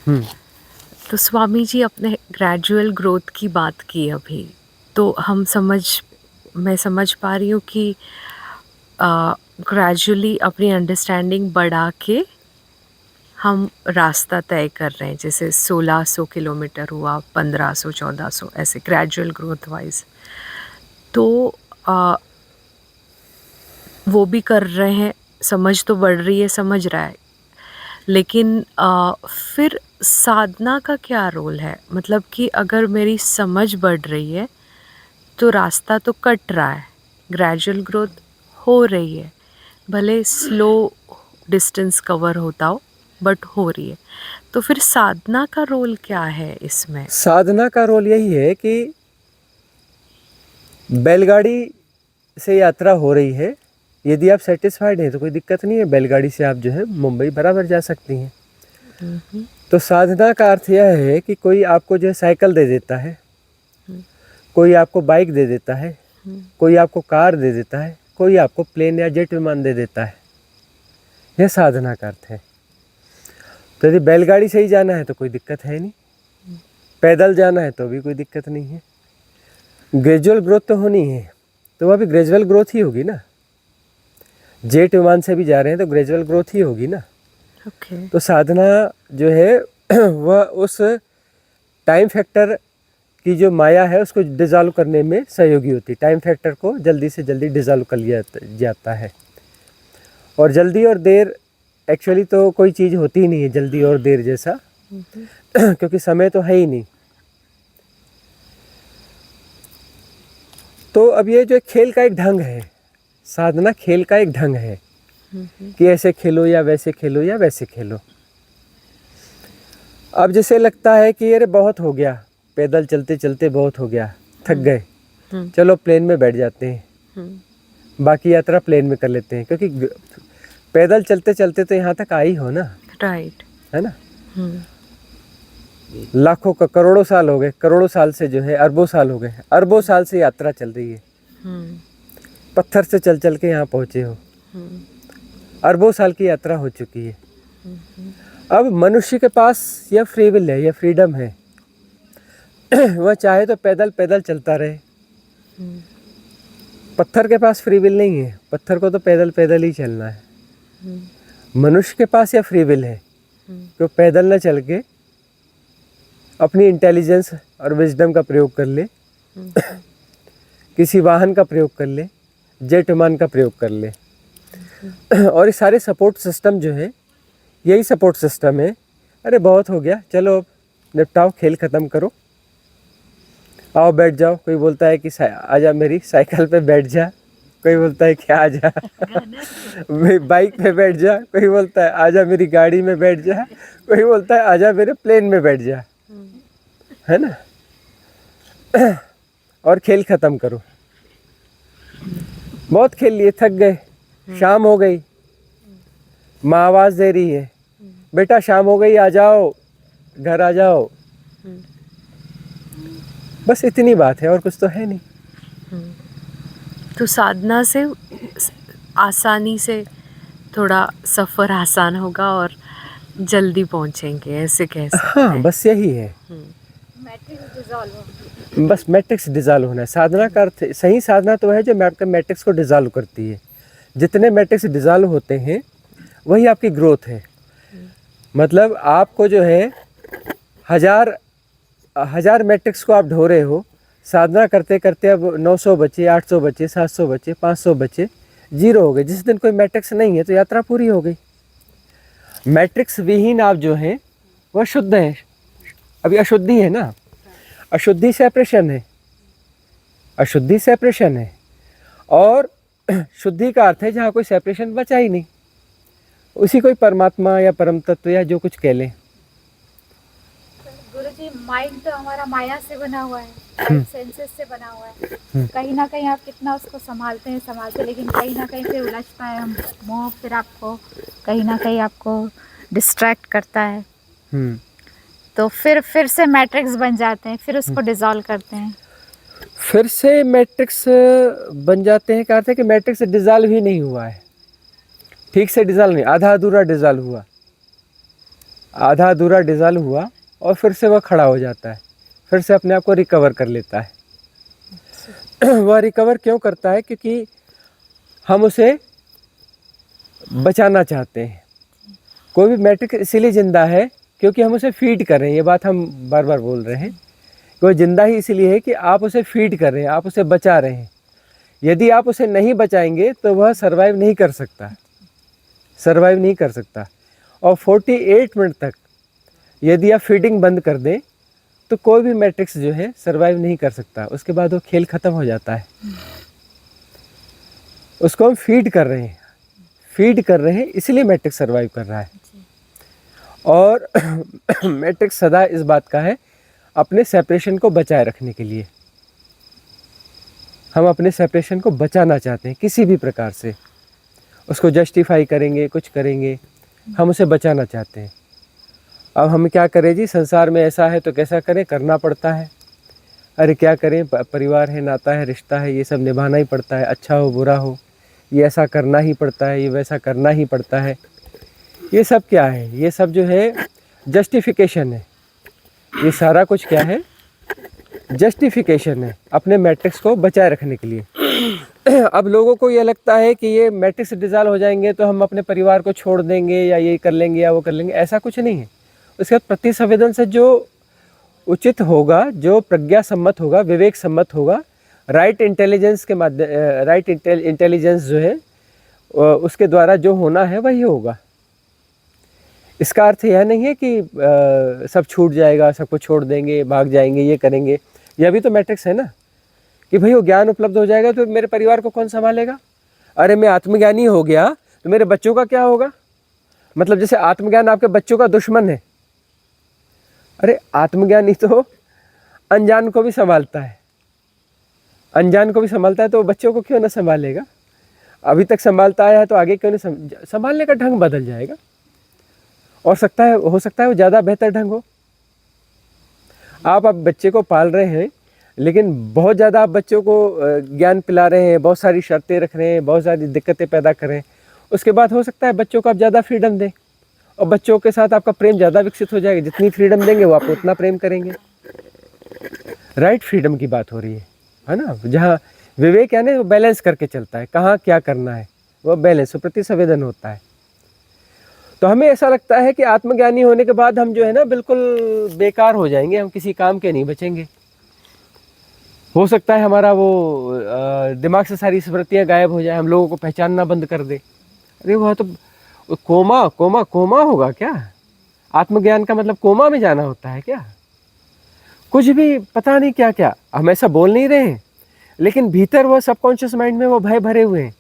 हम्म। तो स्वामी जी अपने gradual growth की बात की अभी, तो मैं समझ पा रही हूँ कि ग्रेजुअली अपनी अंडरस्टैंडिंग बढ़ा के हम रास्ता तय कर रहे हैं, जैसे 1600 किलोमीटर हुआ, 1500, 1400, ऐसे ग्रेजुअल ग्रोथ वाइज। तो आ, वो भी कर रहे हैं, समझ तो बढ़ रही है, समझ रहा है, लेकिन फिर साधना का क्या रोल है? मतलब कि अगर मेरी समझ बढ़ रही है तो रास्ता तो कट रहा है, ग्रेजुअल ग्रोथ हो रही है, भले स्लो डिस्टेंस कवर होता हो, बट हो रही है। तो फिर साधना का रोल क्या है इसमें? साधना का रोल यही है कि बैलगाड़ी से यात्रा हो रही है, यदि आप सेटिस्फाइड हैं तो कोई दिक्कत नहीं है, बैलगाड़ी से आप जो है मुंबई बराबर जा सकती हैं। हम्म, तो साधना का अर्थ यह है कि कोई आपको जो है साइकिल दे देता है, कोई आपको बाइक दे देता है, कोई आपको कार दे देता है, कोई आपको प्लेन या जेट विमान दे देता है। यह साधना का अर्थ है। तो यदि बैलगाड़ी से ही जाना है तो कोई दिक्कत है नहीं, पैदल जाना है तो भी कोई दिक्कत नहीं है। ग्रेजुअल ग्रोथ तो होनी है, तो वह भी ग्रेजुअल ग्रोथ ही होगी ना। जेट विमान से भी जा रहे हैं तो ग्रेजुअल ग्रोथ ही होगी ना। ओके। तो साधना जो है वह उस टाइम फैक्टर की जो माया है उसको डिज़ॉल्व करने में सहयोगी होती है। टाइम फैक्टर को जल्दी से जल्दी डिज़ॉल्व कर लिया जाता है। और जल्दी और देर एक्चुअली तो कोई चीज़ होती ही नहीं है, जल्दी और देर जैसा क्योंकि समय तो है ही नहीं। तो अब ये जो खेल का एक ढंग है, साधना खेल का एक ढंग है कि ऐसे खेलो या वैसे खेलो या वैसे खेलो। अब जैसे लगता है कि अरे बहुत हो गया, पैदल चलते चलते बहुत हो गया, थक गए, चलो प्लेन में बैठ जाते हैं, बाकी यात्रा प्लेन में कर लेते हैं, क्योंकि पैदल चलते चलते तो यहाँ तक आई हो ना। राइट। है ना। लाखों का करोड़ों साल हो गए, करोड़ों साल से जो है अरबों साल हो गए, अरबों साल से यात्रा चल रही है, पत्थर से चल चल के यहाँ पहुँचे हो, अरबों साल की यात्रा हो चुकी है। अब मनुष्य के पास यह फ्री विल है, यह फ्रीडम है वह चाहे तो पैदल पैदल चलता रहे। पत्थर के पास फ्री विल नहीं है, पत्थर को तो पैदल पैदल ही चलना है। मनुष्य के पास यह फ्री विल है कि पैदल न चल के अपनी इंटेलिजेंस और विजडम का प्रयोग कर ले, किसी वाहन का प्रयोग कर ले, जेट विमान का प्रयोग कर ले। और ये सारे सपोर्ट सिस्टम जो है, यही सपोर्ट सिस्टम है। अरे बहुत हो गया, चलो अब निपटाओ, खेल ख़त्म करो, आओ बैठ जाओ। कोई बोलता है कि आजा मेरी साइकिल पे बैठ जा, कोई बोलता है कि आजा बाइक पे बैठ जा, कोई बोलता है आजा मेरी गाड़ी में बैठ जा, कोई बोलता है आजा मेरे प्लेन में बैठ जा। है ना। और खेल ख़त्म करो। बहुत खेल लिए, थक गए, शाम हो गई, माँ आवाज़ दे रही है, बेटा शाम हो गई, आ जाओ, घर आ जाओ। बस इतनी बात है, और कुछ तो है नहीं। तो साधना से आसानी से थोड़ा सफ़र आसान होगा और जल्दी पहुंचेंगे, ऐसे कह सकते हाँ, हैं। बस यही है। बस मैट्रिक्स डिज़ॉल्व होना है। साधना का अर्थ, सही साधना तो है जो आपके मैट्रिक्स को डिज़ॉल्व करती है। जितने मैट्रिक्स डिज़ॉल्व होते हैं वही आपकी ग्रोथ है। मतलब आपको जो है हजार मैट्रिक्स को आप ढो रहे हो, साधना करते करते अब 900 बचे, 800 बचे, 700 बचे, 500 बचे, 0 हो गए। जिस दिन कोई मैट्रिक्स नहीं है तो यात्रा पूरी हो गई। मैट्रिक्स विहीन आप जो हैं वह शुद्ध हैं। अभी अशुद्धि है ना, अशुद्धि सेपरेशन है, अशुद्धि सेपरेशन है। और शुद्धि का अर्थ है जहाँ कोई सेपरेशन बचा ही नहीं, उसी कोई परमात्मा या परम तत्व या जो कुछ कह लें। गुरुजी, माइंड तो हमारा माया से बना हुआ है, सेंसेस से बना हुआ है। कहीं ना कहीं आप कितना उसको संभालते, लेकिन कहीं ना कहीं फिर उलझता है हम मोह, फिर आपको कहीं ना कहीं आपको डिस्ट्रैक्ट करता है। तो फिर से मैट्रिक्स बन जाते हैं, फिर उसको डिसॉल्व करते हैं। फिर से मैट्रिक्स बन जाते हैं, कहते हैं कि मैट्रिक्स डिसॉल्व ही नहीं हुआ है, ठीक से डिसॉल्व नहीं, आधा अधूरा डिसॉल्व हुआ। आधा अधूरा डिज़ॉल्व हुआ और फिर से वह खड़ा हो जाता है, फिर से अपने आप को रिकवर कर लेता है। वह रिकवर क्यों करता है? क्योंकि हम उसे बचाना चाहते हैं। कोई भी मैट्रिक्स इसीलिए ज़िंदा है क्योंकि हम उसे फीड कर रहे हैं। ये बात हम बार बार बोल रहे हैं कि वो ज़िंदा ही इसीलिए है कि आप उसे फीड कर रहे हैं, आप उसे बचा रहे हैं। यदि आप उसे नहीं बचाएंगे तो वह सर्वाइव नहीं कर सकता, सर्वाइव नहीं कर सकता। और 48 मिनट तक यदि आप फीडिंग बंद कर दें तो कोई भी मैट्रिक्स जो है सर्वाइव नहीं कर सकता। उसके बाद वो खेल ख़त्म हो जाता है। उसको हम फीड कर रहे हैं, फीड कर रहे हैं, इसलिए मैट्रिक्स सर्वाइव कर रहा है। और मैट्रिक्स सदा इस बात का है अपने सेपरेशन को बचाए रखने के लिए। हम अपने सेपरेशन को बचाना चाहते हैं किसी भी प्रकार से। उसको जस्टिफाई करेंगे, कुछ करेंगे, हम उसे बचाना चाहते हैं। अब हम क्या करें जी, संसार में ऐसा है तो कैसा करें, करना पड़ता है। अरे क्या करें, परिवार है, नाता है, रिश्ता है, ये सब निभाना ही पड़ता है। अच्छा हो बुरा हो, ये ऐसा करना ही पड़ता है, ये वैसा करना ही पड़ता है। ये सब क्या है? ये सब जो है जस्टिफिकेशन है। ये सारा कुछ क्या है? जस्टिफिकेशन है अपने मैट्रिक्स को बचाए रखने के लिए। अब लोगों को ये लगता है कि ये मैट्रिक्स डिसॉल्व हो जाएंगे तो हम अपने परिवार को छोड़ देंगे या ये कर लेंगे या वो कर लेंगे। ऐसा कुछ नहीं है। उसके बाद प्रति संवेदन से जो उचित होगा, जो प्रज्ञा सम्मत होगा, विवेक सम्मत होगा, राइट इंटेलिजेंस के माध्यम, राइट इंटेलिजेंस जो है उसके द्वारा जो होना है वही होगा। इसका अर्थ यह नहीं है कि सब छूट जाएगा, सबको छोड़ देंगे, भाग जाएंगे, ये करेंगे। यह भी तो मैट्रिक्स है ना कि भाई वो ज्ञान उपलब्ध हो जाएगा तो मेरे परिवार को कौन संभालेगा। अरे मैं आत्मज्ञानी हो गया तो मेरे बच्चों का क्या होगा? मतलब जैसे आत्मज्ञान आपके बच्चों का दुश्मन है। अरे आत्मज्ञानी तो अनजान को भी संभालता है, अनजान को भी संभालता है, तो बच्चों को क्यों ना संभालेगा? अभी तक संभालता आया है तो आगे क्यों नहीं संभालने का ढंग बदल जाएगा। और हो सकता है वो ज़्यादा बेहतर ढंग हो। आप बच्चे को पाल रहे हैं लेकिन बहुत ज़्यादा आप बच्चों को ज्ञान पिला रहे हैं, बहुत सारी शर्तें रख रहे हैं, बहुत सारी दिक्कतें पैदा कर रहे हैं। उसके बाद हो सकता है बच्चों को आप ज़्यादा फ्रीडम दें और बच्चों के साथ आपका प्रेम ज़्यादा विकसित हो जाएगा। जितनी फ्रीडम देंगे वो आपको उतना प्रेम करेंगे। राइट फ्रीडम की बात हो रही है ना। जहाँ विवेक यानी वो बैलेंस करके चलता है, कहाँ क्या करना है, वो बैलेंस, प्रति संवेदन होता है। तो हमें ऐसा लगता है कि आत्मज्ञानी होने के बाद हम जो है ना बिल्कुल बेकार हो जाएंगे, हम किसी काम के नहीं बचेंगे। हो सकता है हमारा वो दिमाग से सारी स्मृतियाँ गायब हो जाए, हम लोगों को पहचानना बंद कर दे। अरे वह तो कोमा होगा क्या? आत्मज्ञान का मतलब कोमा में जाना होता है क्या? कुछ भी पता नहीं क्या क्या। हम ऐसा बोल नहीं रहे हैं लेकिन भीतर वो सबकॉन्शियस माइंड में वो भय भरे हुए हैं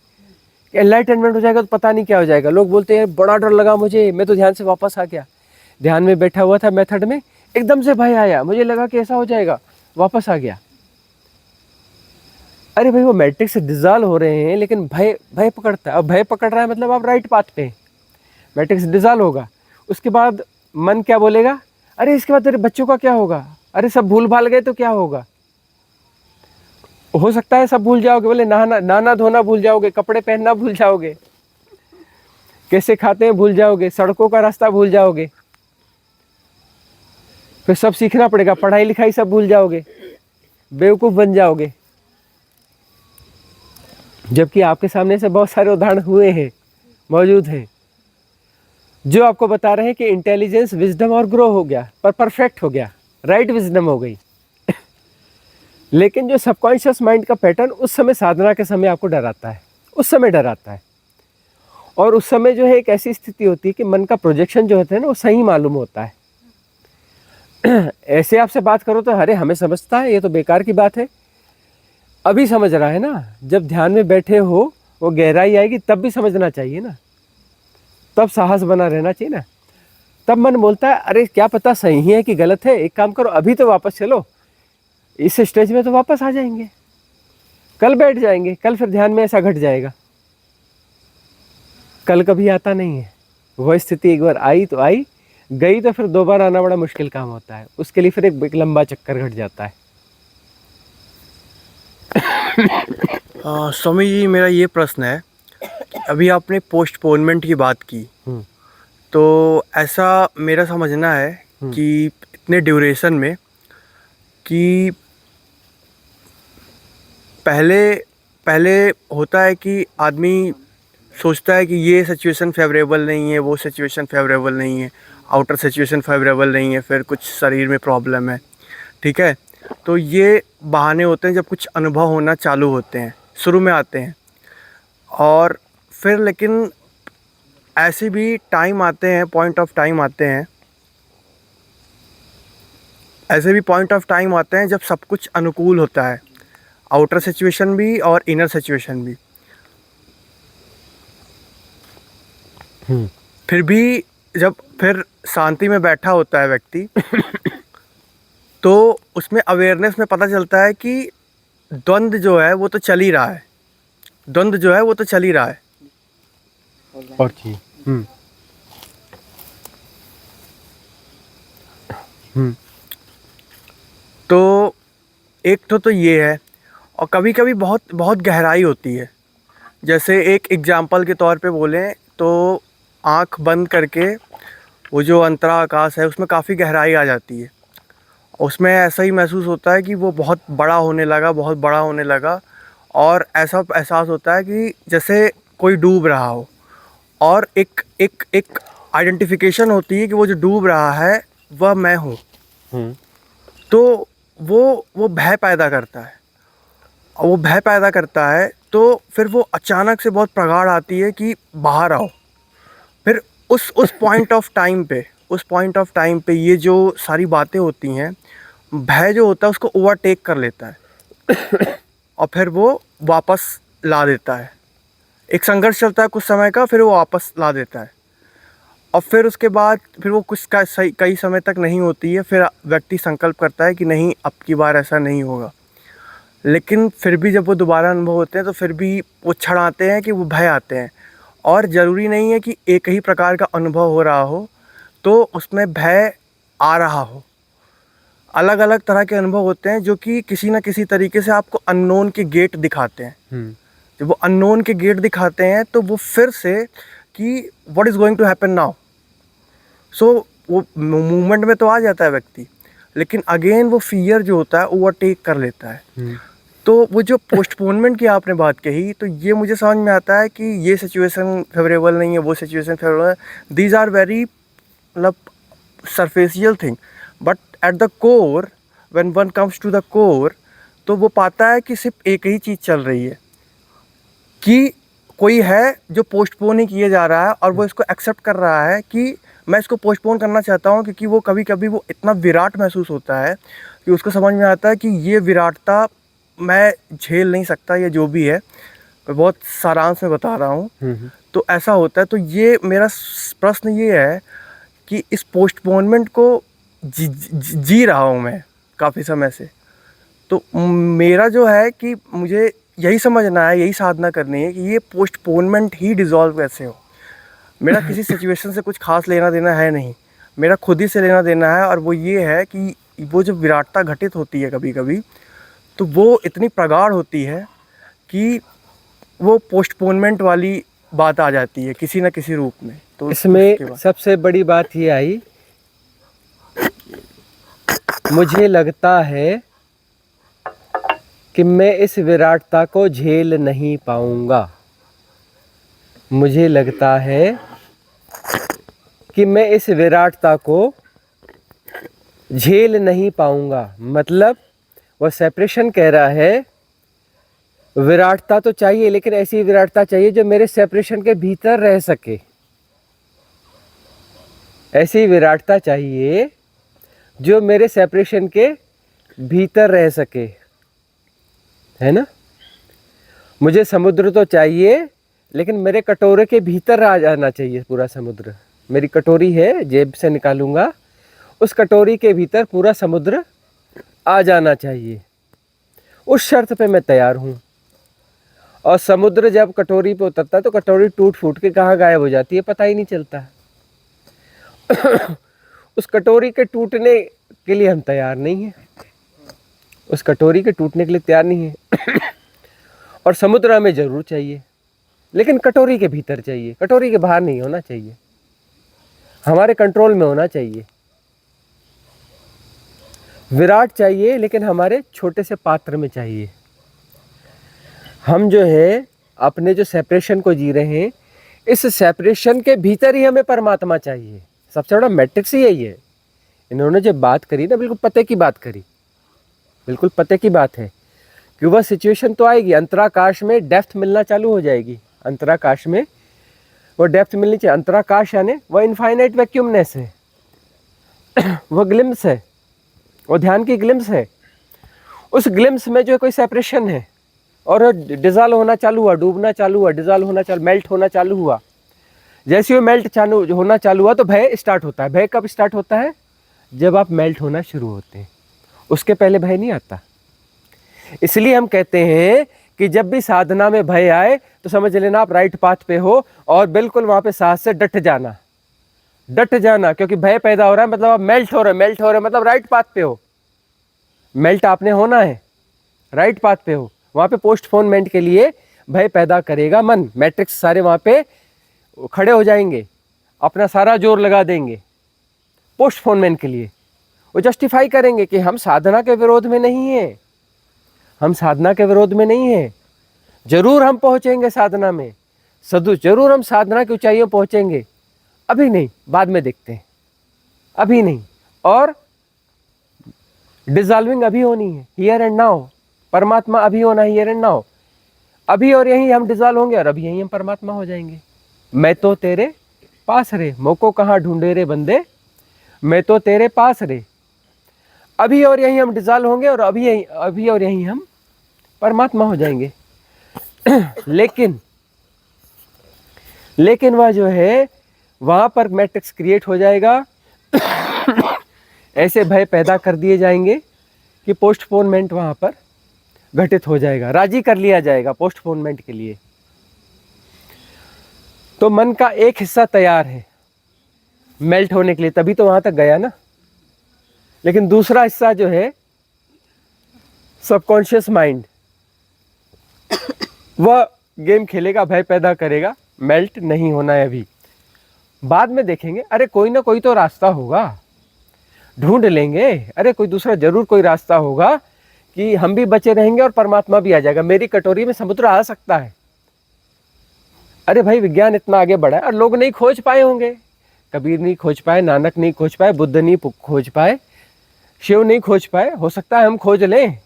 कि एनलाइटनमेंट हो जाएगा तो पता नहीं क्या हो जाएगा। लोग बोलते हैं बड़ा डर लगा मुझे, मैं तो ध्यान से वापस आ गया। ध्यान में बैठा हुआ था मेथड में, एकदम से भय आया, मुझे लगा कि ऐसा हो जाएगा, वापस आ गया। अरे भाई वो मैट्रिक्स डिसॉल्व हो रहे हैं लेकिन भय पकड़ता है। अब भय पकड़ रहा है मतलब आप राइट पाथ पे हैं। मैट्रिक्स डिसॉल्व होगा, उसके बाद मन क्या बोलेगा? अरे इसके बाद तेरे बच्चों का क्या होगा? अरे सब भूल भाल गए तो क्या होगा? हो सकता है सब भूल जाओगे, बोले नहाना धोना भूल जाओगे, कपड़े पहनना भूल जाओगे, कैसे खाते हैं भूल जाओगे, सड़कों का रास्ता भूल जाओगे, फिर सब सीखना पड़ेगा, पढ़ाई लिखाई सब भूल जाओगे, बेवकूफ़ बन जाओगे। जबकि आपके सामने से बहुत सारे उदाहरण हुए हैं, मौजूद हैं, जो आपको बता रहे हैं कि इंटेलिजेंस, विजडम और ग्रो हो गया, पर परफेक्ट हो गया, राइट विजडम हो गई। लेकिन जो सबकॉन्शियस माइंड का पैटर्न उस समय साधना के समय आपको डराता है, उस समय डराता है। और उस समय जो है एक ऐसी स्थिति होती है कि मन का प्रोजेक्शन जो होता है ना वो सही मालूम होता है। ऐसे आपसे बात करो तो अरे हमें समझता है, ये तो बेकार की बात है। अभी समझ रहा है ना, जब ध्यान में बैठे हो वो गहराई आएगी तब भी समझना चाहिए ना, तब साहस बना रहना चाहिए ना। तब मन बोलता है अरे क्या पता सही है कि गलत है, एक काम करो अभी तो वापस चलो, इस स्टेज में तो वापस आ जाएंगे, कल बैठ जाएंगे, कल फिर ध्यान में ऐसा घट जाएगा। कल कभी आता नहीं है, वह स्थिति एक बार आई तो आई, गई तो फिर दोबारा आना बड़ा मुश्किल काम होता है। उसके लिए फिर एक लंबा चक्कर घट जाता है। स्वामी जी, मेरा ये प्रश्न है कि अभी आपने पोस्टपोनमेंट की बात की, तो ऐसा मेरा समझना है कि इतने ड्यूरेशन में कि पहले पहले होता है कि आदमी सोचता है कि ये सिचुएशन फेवरेबल नहीं है, वो सिचुएशन फेवरेबल नहीं है, आउटर सिचुएशन फेवरेबल नहीं है, फिर कुछ शरीर में प्रॉब्लम है, ठीक है। तो ये बहाने होते हैं जब कुछ अनुभव होना चालू होते हैं, शुरू में आते हैं। और फिर लेकिन ऐसे भी टाइम आते हैं, पॉइंट ऑफ टाइम आते हैं, ऐसे भी पॉइंट ऑफ टाइम आते हैं जब सब कुछ अनुकूल होता है, आउटर सिचुएशन भी और इनर सिचुएशन भी। फिर भी जब फिर शांति में बैठा होता है व्यक्ति तो उसमें अवेयरनेस में पता चलता है कि द्वंद्व जो है वो तो चल ही रहा है, द्वंद्व जो है वो तो चल ही रहा है। और जी तो एक तो ये है। और कभी कभी बहुत बहुत गहराई होती है। जैसे एक एग्जाम्पल के तौर पे बोलें तो आँख बंद करके वो जो अंतरा आकाश है उसमें काफ़ी गहराई आ जाती है। उसमें ऐसा ही महसूस होता है कि वो बहुत बड़ा होने लगा, बहुत बड़ा होने लगा। और ऐसा एहसास होता है कि जैसे कोई डूब रहा हो और एक एक एक आइडेंटिफिकेशन होती है कि वो जो डूब रहा है वह मैं हूँ। तो वो भय पैदा करता है। और वो भय पैदा करता है तो फिर वो अचानक से बहुत प्रगाढ़ आती है कि बाहर आओ। फिर उस पॉइंट ऑफ टाइम पे ये जो सारी बातें होती हैं, भय जो होता है उसको ओवरटेक कर लेता है और फिर वो वापस ला देता है। एक संघर्ष चलता है कुछ समय का, फिर वो वापस ला देता है। और फिर उसके बाद फिर वो कुछ कई समय तक नहीं होती है। फिर व्यक्ति संकल्प करता है कि नहीं, अब की बार ऐसा नहीं होगा। लेकिन फिर भी जब वो दोबारा अनुभव होते हैं तो फिर भी वो क्षण आते हैं कि वो भय आते हैं। और ज़रूरी नहीं है कि एक ही प्रकार का अनुभव हो रहा हो तो उसमें भय आ रहा हो। अलग अलग तरह के अनुभव होते हैं जो कि किसी न किसी तरीके से आपको अननोन के गेट दिखाते हैं। जब वो अननोन के गेट दिखाते हैं तो वो फिर से कि what is going to happen now. So वो मूवमेंट में तो आ जाता है व्यक्ति, लेकिन अगेन वो फियर जो होता है ओवरटेक कर लेता है। तो वो जो पोस्टपोनमेंट की आपने बात कही, तो ये मुझे समझ में आता है कि ये सिचुएशन फेवरेबल नहीं है, वो सिचुएशन फेवरेबल है। दीज आर वेरी मतलब superficial thing, but at the core when one comes to the core तो वो पाता है कि सिर्फ एक ही चीज़ चल रही है कि कोई है जो पोस्टपोन ही किए जा रहा है और वो इसको एक्सेप्ट कर रहा है कि मैं इसको पोस्टपोन करना चाहता हूँ। क्योंकि वो कभी कभी वो इतना विराट महसूस होता है कि उसको समझ में आता है कि ये विराटता मैं झेल नहीं सकता, ये जो भी है। मैं बहुत सारांश में बता रहा हूँ। तो ऐसा होता है। तो ये मेरा प्रश्न ये है कि इस पोस्टपोनमेंट को जी रहा हूँ मैं काफ़ी समय से। तो मेरा जो है कि मुझे यही समझना है, यही साधना करनी है कि ये पोस्टपोनमेंट ही डिज़ोल्व कैसे हो। मेरा किसी सिचुएशन से कुछ खास लेना देना है नहीं, मेरा खुद ही से लेना देना है। और वो ये है कि वो जो विराटता घटित होती है कभी कभी, तो वो इतनी प्रगाढ़ होती है कि वो पोस्टपोनमेंट वाली बात आ जाती है किसी न किसी रूप में। तो इसमें सबसे बड़ी बात ये आई, मुझे लगता है कि मैं इस विराटता को झेल नहीं पाऊंगा। मुझे लगता है कि मैं इस विराटता को झेल नहीं पाऊंगा। मतलब वो सेपरेशन कह रहा है विराटता तो चाहिए, लेकिन ऐसी विराटता चाहिए जो मेरे सेपरेशन के भीतर रह सके। ऐसी विराटता चाहिए जो मेरे सेपरेशन के भीतर रह सके, है ना। मुझे समुद्र तो चाहिए, लेकिन मेरे कटोरे के भीतर आ जाना चाहिए पूरा समुद्र। मेरी कटोरी है, जेब से निकालूंगा, उस कटोरी के भीतर पूरा समुद्र आ जाना चाहिए। उस शर्त पे मैं तैयार हूँ। और समुद्र जब कटोरी पे उतरता है तो कटोरी टूट फूट के कहाँ गायब हो जाती है, पता ही नहीं चलता। उस कटोरी के टूटने के लिए हम तैयार नहीं हैं। उस कटोरी के टूटने के लिए तैयार नहीं है। और समुद्र हमें ज़रूर चाहिए, लेकिन कटोरी के भीतर चाहिए, कटोरी के बाहर नहीं होना चाहिए। हमारे कंट्रोल में होना चाहिए। विराट चाहिए लेकिन हमारे छोटे से पात्र में चाहिए। हम जो है अपने जो सेपरेशन को जी रहे हैं, इस सेपरेशन के भीतर ही हमें परमात्मा चाहिए। सबसे बड़ा मैट्रिक्स ही यही है। इन्होंने जो बात करी ना, बिल्कुल पते की बात करी, बिल्कुल पते की बात है कि वह सिचुएशन तो आएगी, अंतराकाश में डेप्थ मिलना चालू हो जाएगी। अंतराकाश में वो डेप्थ मिलनी चाहिए। अंतराकाश यानी वह इनफाइनाइट वैक्यूमनेस है, वह ग्लिम्स है, वो ध्यान की ग्लिम्स है। उस ग्लिम्स में जो कोई सेपरेशन है और डिजॉल्व होना चालू हुआ, डूबना चालू हुआ, डिजॉल्व होना चालू, मेल्ट होना चालू हुआ। जैसे वो मेल्ट चालू होना चालू हुआ तो भय स्टार्ट होता है। भय कब स्टार्ट होता है? जब आप मेल्ट होना शुरू होते हैं, उसके पहले भय नहीं आता। इसलिए हम कहते हैं कि जब भी साधना में भय आए तो समझ लेना आप राइट पाथ पे हो और बिल्कुल वहां पे साहस से डट जाना, डट जाना। क्योंकि भय पैदा हो रहा है मतलब आप मेल्ट हो रहे, मेल्ट हो रहे मतलब राइट पाथ पे हो। मेल्ट आपने होना है, राइट पाथ पे हो। वहां पे पोस्टपोनमेंट के लिए भय पैदा करेगा मन, मैट्रिक्स सारे वहां पे खड़े हो जाएंगे, अपना सारा जोर लगा देंगे पोस्टपोनमेंट के लिए। वो जस्टिफाई करेंगे कि हम साधना के विरोध में नहीं है, हम साधना के विरोध में नहीं है, जरूर हम पहुंचेंगे साधना में, जरूर हम साधना की ऊंचाइयों पहुंचेंगे, अभी नहीं, बाद में देखते हैं, अभी नहीं। और डिसॉल्विंग अभी होनी है, हियर एंड नाउ। परमात्मा अभी होना है, हियर एंड नाउ। अभी और यहीं हम डिसॉल्व होंगे और अभी यहीं हम परमात्मा हो जाएंगे। मैं तो तेरे पास रे, मोको कहाँ ढूंढे रे बंदे, मैं तो तेरे पास रे। अभी और यहीं हम डिसॉल्व होंगे और अभी और यहीं हम परमात्मा हो जाएंगे। लेकिन वह जो है वहां पर मैट्रिक्स क्रिएट हो जाएगा। ऐसे भय पैदा कर दिए जाएंगे कि पोस्टपोनमेंट वहां पर घटित हो जाएगा, राजी कर लिया जाएगा पोस्टपोनमेंट के लिए। तो मन का एक हिस्सा तैयार है मेल्ट होने के लिए, तभी तो वहां तक गया ना। लेकिन दूसरा हिस्सा जो है सबकॉन्शियस माइंड, वह गेम खेलेगा, भय पैदा करेगा, मेल्ट नहीं होना है अभी, बाद में देखेंगे। अरे कोई ना कोई तो रास्ता होगा, ढूंढ लेंगे। अरे कोई दूसरा जरूर कोई रास्ता होगा कि हम भी बचे रहेंगे और परमात्मा भी आ जाएगा। मेरी कटोरी में समुद्र आ सकता है। अरे भाई विज्ञान इतना आगे बढ़ा है और लोग नहीं खोज पाए होंगे। कबीर नहीं खोज पाए, नानक नहीं खोज पाए, बुद्ध नहीं खोज पाए, शिव नहीं खोज पाए। हो सकता है हम खोज लें,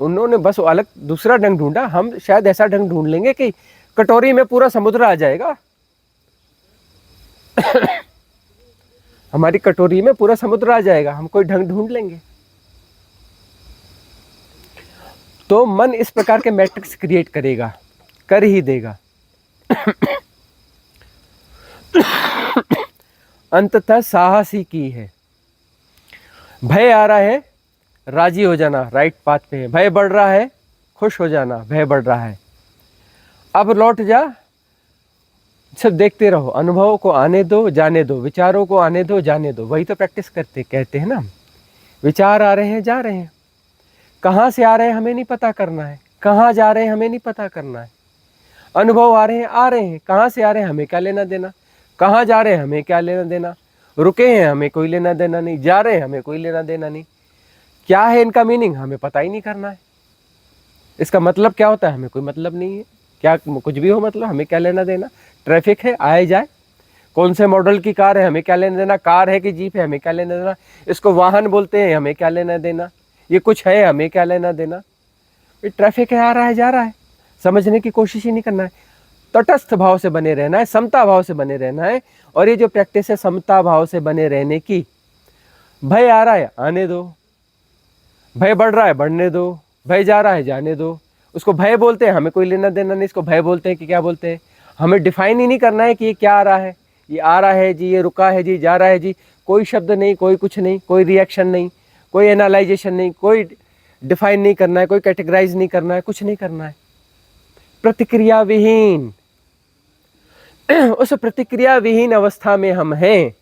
उन्होंने बस अलग दूसरा ढंग ढूंढा। हम शायद ऐसा ढंग ढूंढ लेंगे कि कटोरी में पूरा समुद्र आ जाएगा। हमारी कटोरी में पूरा समुद्र आ जाएगा, हम कोई ढंग ढूंढ लेंगे। तो मन इस प्रकार के मैट्रिक्स क्रिएट करेगा, कर ही देगा। अंततः साहस ही की है। भय आ रहा है, राजी हो जाना, राइट पाथ पे है। भय बढ़ रहा है, खुश हो जाना, भय बढ़ रहा है। अब लौट जा, सब देखते रहो, अनुभव को आने दो, जाने दो, विचारों को आने दो, जाने दो। वही तो प्रैक्टिस कहते हैं ना। विचार आ रहे हैं, जा रहे हैं, कहाँ से आ रहे हैं हमें नहीं पता करना है, कहाँ जा रहे हैं हमें नहीं पता करना है। अनुभव आ रहे हैं, कहाँ से आ रहे हैं हमें क्या लेना देना, कहाँ जा रहे हैं हमें क्या लेना देना। रुके हैं हमें कोई लेना देना नहीं, जा रहे हैं हमें कोई लेना देना नहीं। क्या है इनका मीनिंग हमें पता ही नहीं करना है। इसका मतलब क्या होता है हमें कोई मतलब नहीं है। क्या कुछ भी हो मतलब हमें क्या लेना देना। ट्रैफिक है, आए जाए, कौन से मॉडल की कार है हमें क्या लेना देना, कार है कि जीप है हमें क्या लेना देना। इसको वाहन बोलते हैं, हमें क्या लेना देना। ये कुछ है, हमें क्या लेना देना। ये ट्रैफिक है, आ रहा है, जा रहा है, समझने की कोशिश ही नहीं करना है। तटस्थ भाव से बने रहना है, समता भाव से बने रहना है। और ये जो प्रैक्टिस है समता भाव से बने रहने की। भय आ रहा है, आने दो। भय बढ़ रहा है, बढ़ने दो। भय जा रहा है, जाने दो। उसको भय बोलते हैं, हमें कोई लेना देना नहीं। इसको भय बोलते हैं कि क्या बोलते हैं, हमें डिफाइन ही नहीं करना है कि ये क्या आ रहा है। ये आ रहा है जी, ये रुका है जी, जा रहा है जी। कोई शब्द नहीं, कोई कुछ नहीं, कोई रिएक्शन नहीं, कोई एनालाइजेशन नहीं, कोई डिफाइन नहीं करना है, कोई कैटेगराइज नहीं करना है, कुछ नहीं करना है। प्रतिक्रिया विहीन, उस प्रतिक्रिया विहीन अवस्था में हम हैं,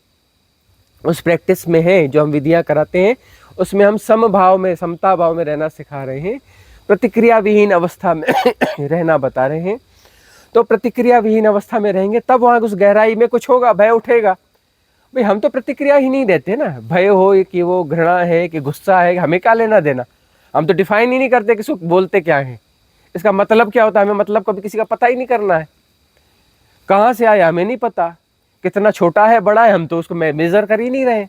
उस प्रैक्टिस में हैं जो हम विधियां कराते हैं। उसमें हम समभाव में, समता भाव में रहना सिखा रहे हैं, प्रतिक्रिया विहीन अवस्था में रहना बता रहे हैं। तो प्रतिक्रिया विहीन अवस्था में रहेंगे तब वहाँ उस गहराई में कुछ होगा, भय उठेगा। भाई हम तो प्रतिक्रिया ही नहीं देते ना, भय हो कि वो घृणा है कि गुस्सा है, हमें क्या लेना देना। हम तो डिफाइन ही नहीं करते कि सुख बोलते क्या है, इसका मतलब क्या होता है, हमें मतलब कभी किसी का पता ही नहीं करना है। कहाँ से आया हमें नहीं पता, कितना छोटा है बड़ा है हम तो उसको मेजर कर ही नहीं रहे।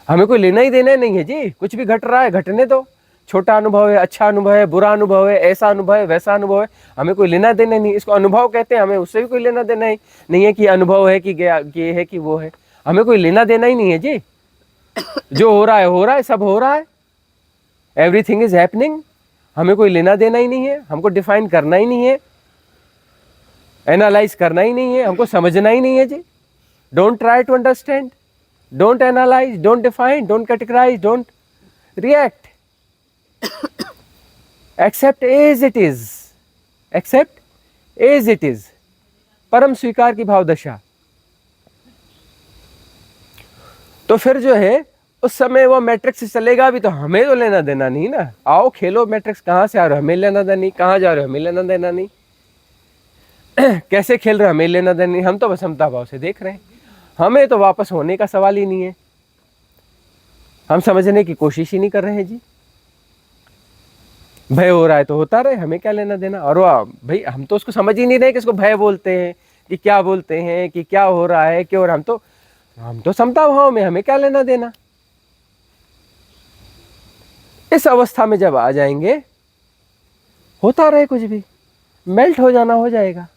हमें कोई लेना ही देना नहीं है जी, कुछ भी घट रहा है घटने दो। छोटा अनुभव है, अच्छा अनुभव है, बुरा अनुभव है, ऐसा अनुभव है, वैसा अनुभव है, हमें कोई लेना देना नहीं। इसको अनुभव कहते हैं, हमें उससे भी कोई लेना देना ही नहीं है कि अनुभव है कि ये है कि वो है, हमें कोई लेना देना ही नहीं है जी। जो हो रहा है सब हो रहा है, एवरीथिंग इज हैपनिंग। हमें कोई लेना देना ही नहीं है, हमको डिफाइन करना ही नहीं है, एनालाइज करना ही नहीं है, हमको समझना ही नहीं है जी। Don't try to understand, don't analyse, don't define, don't categorise, don't react, accept as it is, accept as it is, परम स्वीकार की भाव दशा। तो फिर जो है उस समय वो मैट्रिक्स चलेगा भी, तो हमें तो लेना देना नहीं ना। आओ खेलो मैट्रिक्स, कहाँ से आ रहे हो हमें लेना देना नहीं, कहाँ जा रहे हो हमें लेना देना नहीं, कैसे खेल रहे हो हमें लेना देना नहीं, हम तो बस समता भाव से देख रहे हैं। हमें तो वापस होने का सवाल ही नहीं है, हम समझने की कोशिश ही नहीं कर रहे हैं जी। भय हो रहा है तो होता रहे, हमें क्या लेना देना। और भाई हम तो उसको समझ ही नहीं रहे कि इसको भय बोलते हैं कि क्या बोलते हैं, कि क्या हो रहा है क्यों, और हम तो समता भाव में, हमें क्या लेना देना। इस अवस्था में जब आ जाएंगे, होता रहे कुछ भी, मेल्ट हो जाना हो जाएगा।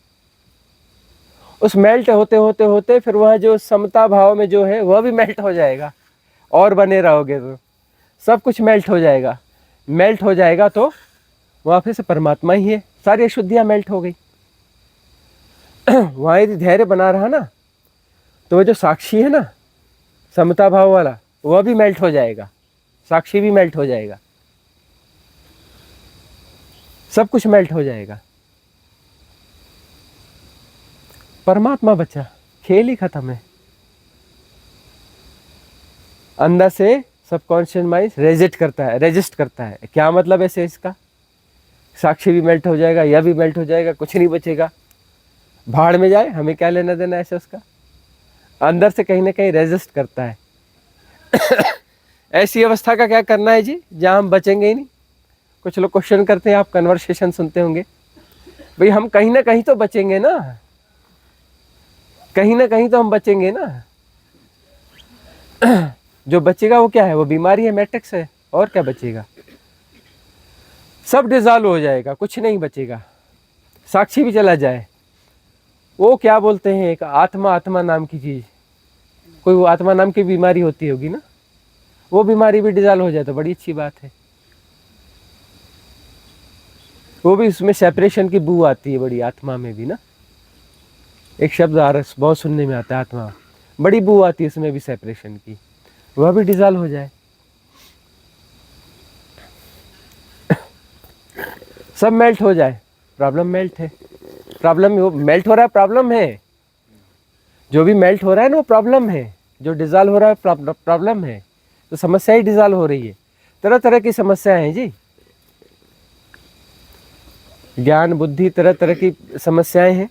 उस मेल्ट होते होते होते फिर वह जो समता भाव में जो है वह भी मेल्ट हो जाएगा, और बने रहोगे तो सब कुछ मेल्ट हो जाएगा। मेल्ट हो जाएगा तो वहाँ फिर से परमात्मा ही है, सारी अशुद्धियाँ मेल्ट हो गई। वहाँ यदि धैर्य बना रहा ना, तो वह जो साक्षी है ना समता भाव वाला, वह भी मेल्ट हो जाएगा, साक्षी भी मेल्ट हो जाएगा, सब कुछ मेल्ट हो जाएगा। परमात्मा बचा, खेल ही खत्म है। अंदर से सबकॉन्शियस माइंड रेजिस्ट करता है। क्या मतलब ऐसे इसका, साक्षी भी मेल्ट हो जाएगा, यह भी मेल्ट हो जाएगा, कुछ नहीं बचेगा, भाड़ में जाए, हमें क्या लेना देना ऐसे उसका। अंदर से कहीं ना कहीं रेजिस्ट करता है। ऐसी अवस्था का क्या करना है जी, जहाँ हम बचेंगे ही नहीं। कुछ लोग क्वेश्चन करते हैं, आप कन्वर्सेशन सुनते होंगे, भाई हम कहीं ना कहीं तो बचेंगे ना, कहीं ना कहीं तो हम बचेंगे ना। जो बचेगा वो क्या है, वो बीमारी है, मैट्रिक्स है, और क्या बचेगा। सब डिजॉल्व हो जाएगा, कुछ नहीं बचेगा। साक्षी भी चला जाए, वो क्या बोलते हैं एक आत्मा नाम की चीज, कोई वो आत्मा नाम की बीमारी होती होगी ना, वो बीमारी भी डिजॉल्व हो जाए तो बड़ी अच्छी बात है। वो भी उसमें सेपरेशन की बू आती है बड़ी, आत्मा में भी ना, एक शब्द बहुत सुनने में आता है, आत्मा, बड़ी बू आती है उसमें भी सेपरेशन की, वह भी डिजॉल्व हो जाए, सब मेल्ट हो जाए, प्रॉब्लम मेल्ट है। प्रॉब्लम वो मेल्ट हो रहा है, प्रॉब्लम है। जो भी मेल्ट हो रहा है ना वो प्रॉब्लम है, जो डिजॉल्व हो रहा है प्रॉब्लम है। तो समस्या ही डिजॉल्व हो रही है। तरह तरह की समस्याएं हैं जी, ज्ञान बुद्धि तरह तरह की समस्याएं हैं।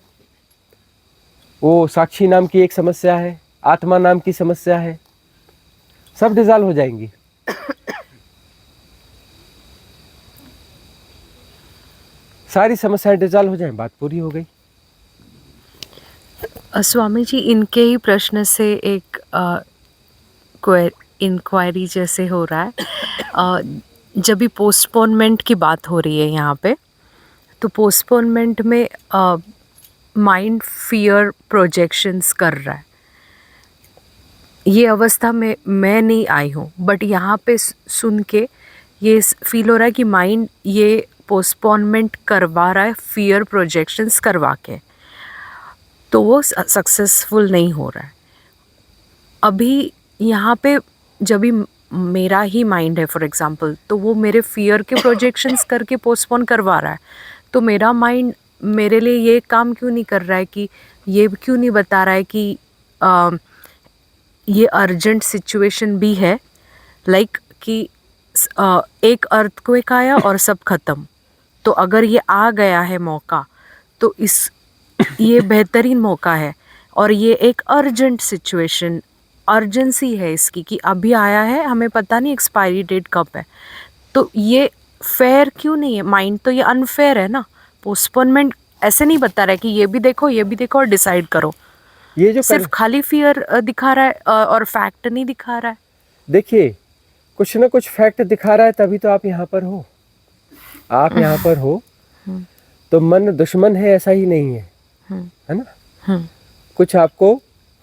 वो साक्षी नाम की एक समस्या है, आत्मा नाम की समस्या है, सब डिजॉल्व हो जाएंगी। सारी समस्याएं डिजॉल्व हो जाएं, बात पूरी हो गई। स्वामी जी, इनके ही प्रश्न से एक इंक्वायरी जैसे हो रहा है। जब भी पोस्टपोनमेंट की बात हो रही है यहाँ पे, तो पोस्टपोनमेंट में माइंड फियर प्रोजेक्शंस कर रहा है। ये अवस्था में मैं नहीं आई हूँ, बट यहाँ पे सुन के ये फील हो रहा है कि माइंड ये पोस्टपोनमेंट करवा रहा है, फियर प्रोजेक्शंस करवा के, तो वो सक्सेसफुल नहीं हो रहा है। अभी यहाँ पे जब भी मेरा ही माइंड है फॉर एग्जांपल, तो वो मेरे फियर के प्रोजेक्शंस करके पोस्टपोन करवा रहा है, तो मेरा माइंड मेरे लिए ये काम क्यों नहीं कर रहा है, कि ये क्यों नहीं बता रहा है कि ये अर्जेंट सिचुएशन भी है, लाइक कि एक अर्थक्वेक आया और सब ख़त्म, तो अगर ये आ गया है मौका, तो ये बेहतरीन मौका है, और ये एक अर्जेंट सिचुएशन, अर्जेंसी है इसकी कि अभी आया है, हमें पता नहीं एक्सपायरी डेट कब है, तो ये फेयर क्यों नहीं है? माइंड तो ये अनफेयर है ना। पोस्टपोनमेंट ऐसे नहीं बता रहा है कि ये भी देखो और डिसाइड करो, ये जो सिर्फ खाली फियर दिखा रहा है और फैक्ट नहीं दिखा रहा है। देखिए, कुछ ना कुछ फैक्ट दिखा रहा है, तभी तो आप यहाँ पर हो। आप यहाँ पर हो तो मन दुश्मन है ऐसा ही नहीं है, है ना। कुछ आपको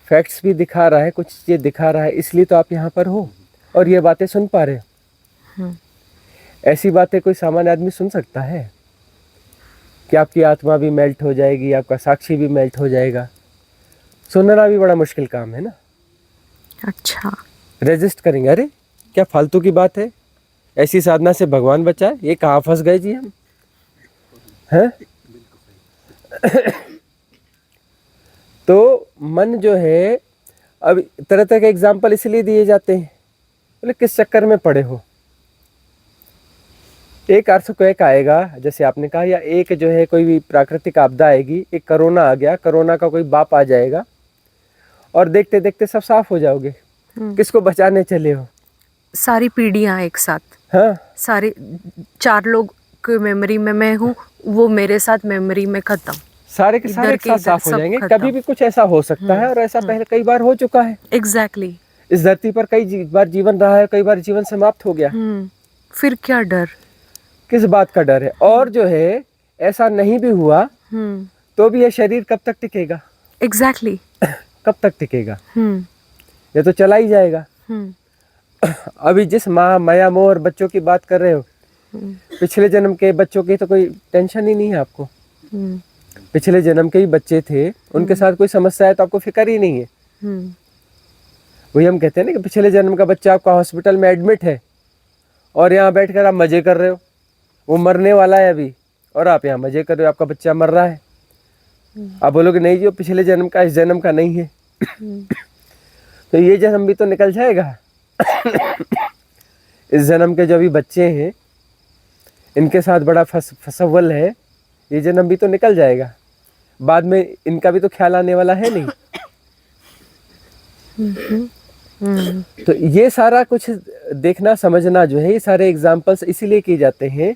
फैक्ट्स भी दिखा रहा है, कुछ चीजें दिखा रहा है, इसलिए तो आप यहाँ पर हो और ये बातें सुन पा रहे हो। ऐसी बातें कोई सामान्य आदमी सुन सकता है कि आपकी आत्मा भी मेल्ट हो जाएगी, आपका साक्षी भी मेल्ट हो जाएगा? सुनना भी बड़ा मुश्किल काम है ना। अच्छा, रेजिस्ट करेंगे, अरे क्या फालतू की बात है, ऐसी साधना से भगवान बचाए, ये कहाँ फंस गए जी हम, हैं? तो मन जो है, अब तरह तरह के एग्जाम्पल इसलिए दिए जाते हैं, बोले किस चक्कर में पड़े हो। एक अर्थक्वेक आएगा जैसे आपने कहा, या एक जो है कोई भी प्राकृतिक आपदा आएगी, एक कोरोना आ गया, कोरोना का कोई बाप आ जाएगा और देखते देखते सब साफ हो जाओगे। किसको बचाने चले हो? सारी पीढ़ियां एक साथ, हाँ, सारे 4 लोग की मेमोरी में मैं हूँ, वो मेरे साथ मेमोरी में खत्म, सारे के सारे इधर एक के साथ इधर साफ हो सब जाएंगे। खत्म। कभी भी कुछ ऐसा हो सकता है और ऐसा पहले कई बार हो चुका है। एग्जैक्टली। इस धरती पर कई बार जीवन रहा है, कई बार जीवन समाप्त हो गया। फिर क्या डर? किस बात का डर है? और जो है ऐसा नहीं भी हुआ तो भी ये शरीर कब तक टिकेगा? एग्जैक्टली। कब तक टिकेगा? ये तो चला ही जाएगा। अभी जिस माया मोह और बच्चों की बात कर रहे हो, पिछले जन्म के बच्चों की तो कोई टेंशन ही नहीं है आपको। पिछले जन्म के ही बच्चे थे, उनके साथ कोई समस्या है तो आपको फिक्र ही नहीं है। वही हम कहते हैं ना कि पिछले जन्म का बच्चा आपका हॉस्पिटल में एडमिट है और यहाँ बैठकर आप मजे कर रहे हो। वो मरने वाला है अभी और आप यहाँ मजे कर रहे हो, आपका बच्चा मर रहा है। आप बोलोगे नहीं जी वो पिछले जन्म का, इस जन्म का नहीं है। तो ये जन्म भी तो निकल जाएगा। इस जन्म के जो भी बच्चे हैं, इनके साथ बड़ा फसवल है, ये जन्म भी तो निकल जाएगा। बाद में इनका भी तो ख्याल आने वाला है नहीं। तो ये सारा कुछ देखना समझना जो है, ये सारे एग्जाम्पल्स इसीलिए किए जाते हैं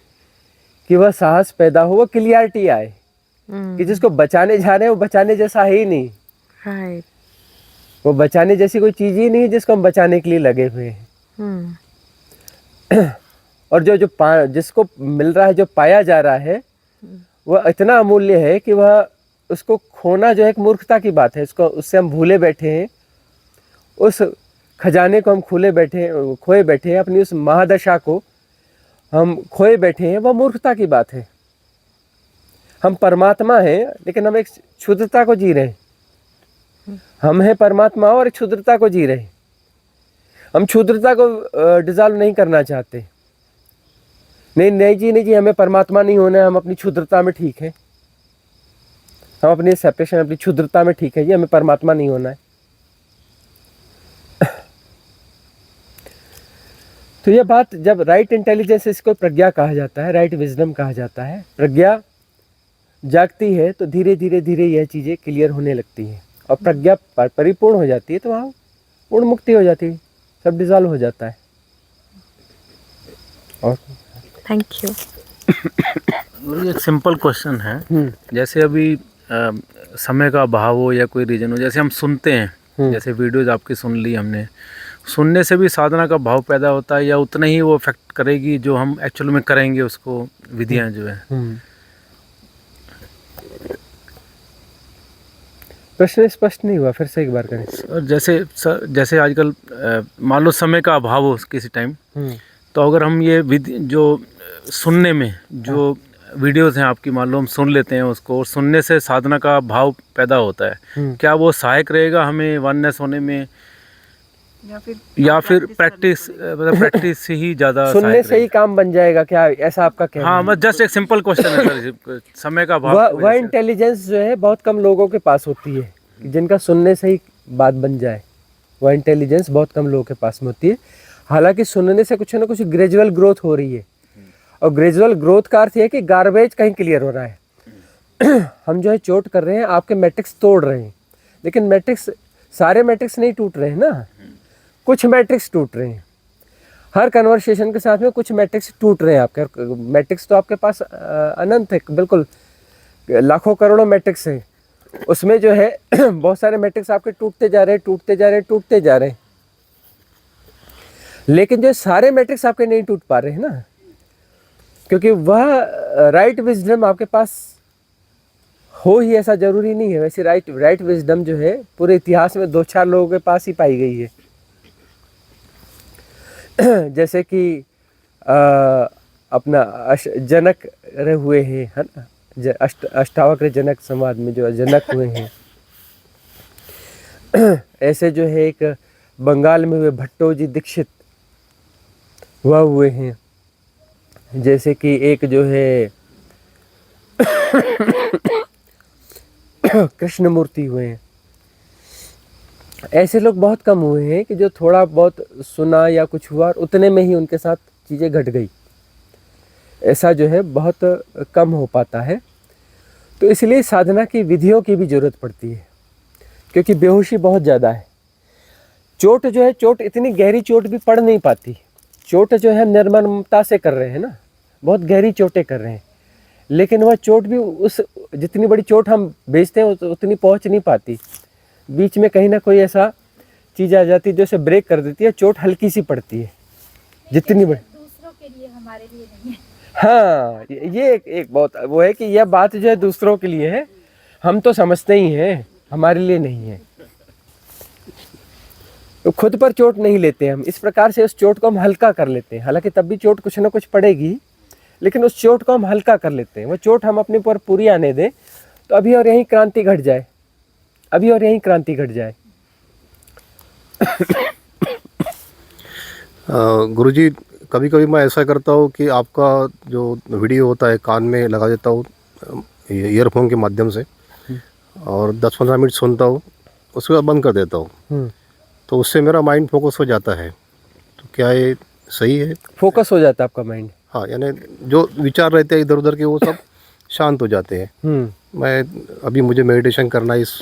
कि वह साहस पैदा हो, वह क्लियरिटी आए कि जिसको बचाने जा रहे हैं वो बचाने जैसा है ही नहीं। राइट। वो बचाने जैसी कोई चीज ही नहीं है जिसको हम बचाने के लिए लगे हुए हैं। और जिसको मिल रहा है, जो पाया जा रहा है, वह इतना अमूल्य है कि वह उसको खोना जो है एक मूर्खता की बात है। उससे हम भूले बैठे हैं, उस खजाने को हम खोए बैठे हैं, अपनी उस महादशा को हम खोए बैठे हैं, वह मूर्खता की बात है। हम परमात्मा हैं लेकिन हम एक क्षुद्रता को जी रहे हैं। हम हैं परमात्मा और एक क्षुद्रता को जी रहे हैं। हम क्षुद्रता को डिजॉल्व नहीं करना चाहते। नहीं जी, हमें परमात्मा नहीं होना है, हम अपनी क्षुद्रता में ठीक है, हम अपनी सेपरेशन, अपनी क्षुद्रता में ठीक है जी, हमें परमात्मा नहीं होना है। तो यह बात, जब राइट इंटेलिजेंस, इसको प्रज्ञा कहा जाता है, राइट विजडम कहा जाता है, प्रज्ञा जागती है तो धीरे धीरे यह चीजें क्लियर होने लगती हैं और प्रज्ञा परिपूर्ण हो जाती है तो वहाँ पूर्ण मुक्ति हो जाती है, सब डिजॉल्व हो जाता है। और थैंक यू। एक सिंपल क्वेश्चन है, जैसे अभी समय का अभाव हो या कोई रीजन हो, जैसे हम सुनते हैं, जैसे वीडियोज आपकी सुन ली हमने, सुनने से भी साधना का भाव पैदा होता है या उतना ही वो इफेक्ट करेगी जो हम एक्चुअल में करेंगे उसको, विधियां जो है? प्रश्न स्पष्ट नहीं हुआ, फिर से एक बार करें। सर जैसे आजकल मान लो समय का अभाव हो किसी टाइम, तो अगर हम ये विधि जो सुनने में जो वीडियोस हैं आपकी, मान लो हम सुन लेते हैं उसको और सुनने से साधना का भाव पैदा होता है, क्या वो सहायक रहेगा हमें वननेस होने में या फिर प्रैक्टिस, मतलब प्रैक्टिस से ही ज़्यादा सुनने से ही काम बन जाएगा क्या, ऐसा आपका कहना? हाँ, बस जस्ट एक सिंपल क्वेश्चन है सर। समय का भाव, वह इंटेलिजेंस जो है बहुत कम लोगों के पास होती है जिनका सुनने से ही बात बन जाए। वह इंटेलिजेंस बहुत कम लोगों के पास में होती है। हालांकि सुनने से कुछ ना कुछ ग्रेजुअल ग्रोथ हो रही है, और ग्रेजुअल ग्रोथ का अर्थ है कि गार्बेज कहीं क्लियर हो रहा है। हम जो है चोट कर रहे हैं, आपके मैट्रिक्स तोड़ रहे हैं, लेकिन मैट्रिक्स, सारे मैट्रिक्स नहीं टूट रहे हैं ना, कुछ मैट्रिक्स टूट रहे हैं। हर कन्वर्सेशन के साथ में कुछ मैट्रिक्स टूट रहे हैं आपके। मैट्रिक्स तो आपके पास अनंत है, बिल्कुल लाखों करोड़ों मैट्रिक्स है। उसमें जो है बहुत सारे मैट्रिक्स आपके टूटते जा रहे हैं, टूटते जा रहे हैं, टूटते जा रहे हैं। लेकिन जो सारे मैट्रिक्स आपके नहीं टूट पा रहे हैं ना, क्योंकि वह राइट विजडम आपके पास हो ही ऐसा जरूरी नहीं है। वैसे राइट विजडम जो है पूरे इतिहास में 2-4 लोगों के पास ही पाई गई है। जैसे कि अपना जनक रहे हुए हैं, है ना, अष्टावक्र जनक संवाद में जो जनक हुए हैं। ऐसे जो है एक बंगाल में हुए भट्टोजी दीक्षित वह हुए हैं। जैसे कि एक जो है कृष्णमूर्ति हुए हैं। ऐसे लोग बहुत कम हुए हैं कि जो थोड़ा बहुत सुना या कुछ हुआ और उतने में ही उनके साथ चीज़ें घट गई। ऐसा जो है बहुत कम हो पाता है। तो इसलिए साधना की विधियों की भी ज़रूरत पड़ती है, क्योंकि बेहोशी बहुत ज़्यादा है। चोट जो है, चोट इतनी गहरी चोट भी पड़ नहीं पाती। चोट जो है निर्ममता से कर रहे हैं ना, बहुत गहरी चोटें कर रहे हैं, लेकिन वह चोट भी उस जितनी बड़ी चोट हम बेचते हैं उतनी पहुंच नहीं पाती। बीच में कहीं ना कोई ऐसा चीज़ आ जाती है जो इसे ब्रेक कर देती है, चोट हल्की सी पड़ती है जितनी बड़ी। दूसरों के लिए, हमारे लिए नहीं है। हाँ, ये एक बहुत वो है कि यह बात जो है दूसरों के लिए है, हम तो समझते ही हैं, हमारे लिए नहीं है। तो खुद पर चोट नहीं लेते हम, इस प्रकार से उस चोट को हम हल्का कर लेते हैं। हालांकि तब भी चोट कुछ ना कुछ पड़ेगी, लेकिन उस चोट को हम हल्का कर लेते हैं। वो चोट हम अपने पर पूरी आने दें तो अभी और यहीं क्रांति घट जाए, अभी और यहीं क्रांति घट जाए। गुरुजी, कभी कभी मैं ऐसा करता हूँ कि आपका जो वीडियो होता है कान में लगा देता हूँ ईयरफोन के माध्यम से, और 10-15 मिनट सुनता हूँ, उसके बाद बंद कर देता हूँ। तो उससे मेरा माइंड फोकस हो जाता है। तो क्या ये सही है? फोकस हो जाता है आपका माइंड? हाँ, यानी जो विचार रहते हैं इधर उधर के वो सब शांत हो जाते हैं। मैं अभी मुझे मेडिटेशन करना, इस